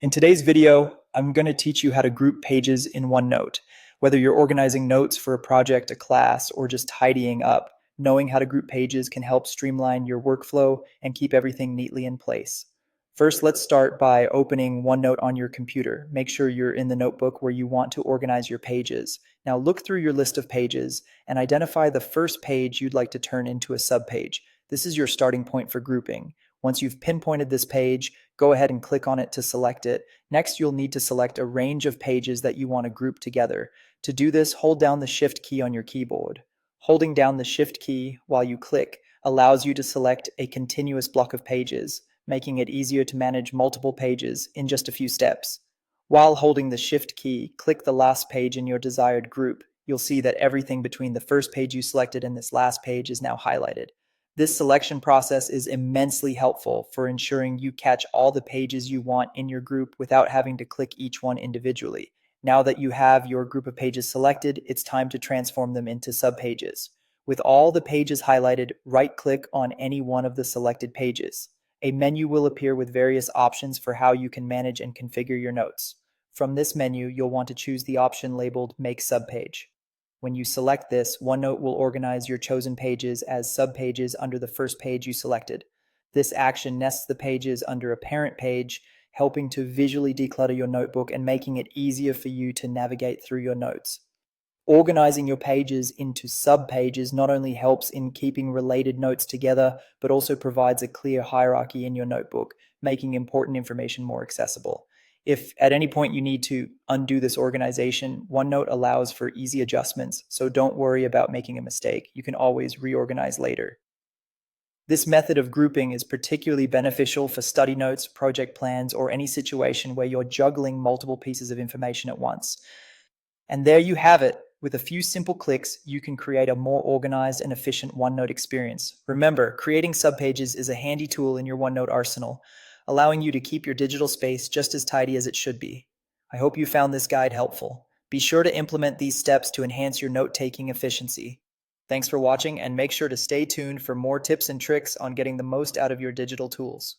In today's video, I'm going to teach you how to group pages in OneNote. Whether you're organizing notes for a project, a class, or just tidying up, knowing how to group pages can help streamline your workflow and keep everything neatly in place. First, let's start by opening OneNote on your computer. Make sure you're in the notebook where you want to organize your pages. Now look through your list of pages and identify the first page you'd like to turn into a subpage. This is your starting point for grouping. Once you've pinpointed this page, go ahead and click on it to select it. Next, you'll need to select a range of pages that you want to group together. To do this, hold down the Shift key on your keyboard. Holding down the Shift key while you click allows you to select a continuous block of pages, making it easier to manage multiple pages in just a few steps. While holding the Shift key, click the last page in your desired group. You'll see that everything between the first page you selected and this last page is now highlighted. This selection process is immensely helpful for ensuring you catch all the pages you want in your group without having to click each one individually. Now that you have your group of pages selected, it's time to transform them into subpages. With all the pages highlighted, right-click on any one of the selected pages. A menu will appear with various options for how you can manage and configure your notes. From this menu, you'll want to choose the option labeled Make Subpage. When you select this, OneNote will organize your chosen pages as subpages under the first page you selected. This action nests the pages under a parent page, helping to visually declutter your notebook and making it easier for you to navigate through your notes. Organizing your pages into subpages not only helps in keeping related notes together, but also provides a clear hierarchy in your notebook, making important information more accessible. If at any point you need to undo this organization, OneNote allows for easy adjustments, so don't worry about making a mistake. You can always reorganize later. This method of grouping is particularly beneficial for study notes, project plans, or any situation where you're juggling multiple pieces of information at once. And there you have it. With a few simple clicks, you can create a more organized and efficient OneNote experience. Remember, creating subpages is a handy tool in your OneNote arsenal, allowing you to keep your digital space just as tidy as it should be. I hope you found this guide helpful. Be sure to implement these steps to enhance your note-taking efficiency. Thanks for watching, and make sure to stay tuned for more tips and tricks on getting the most out of your digital tools.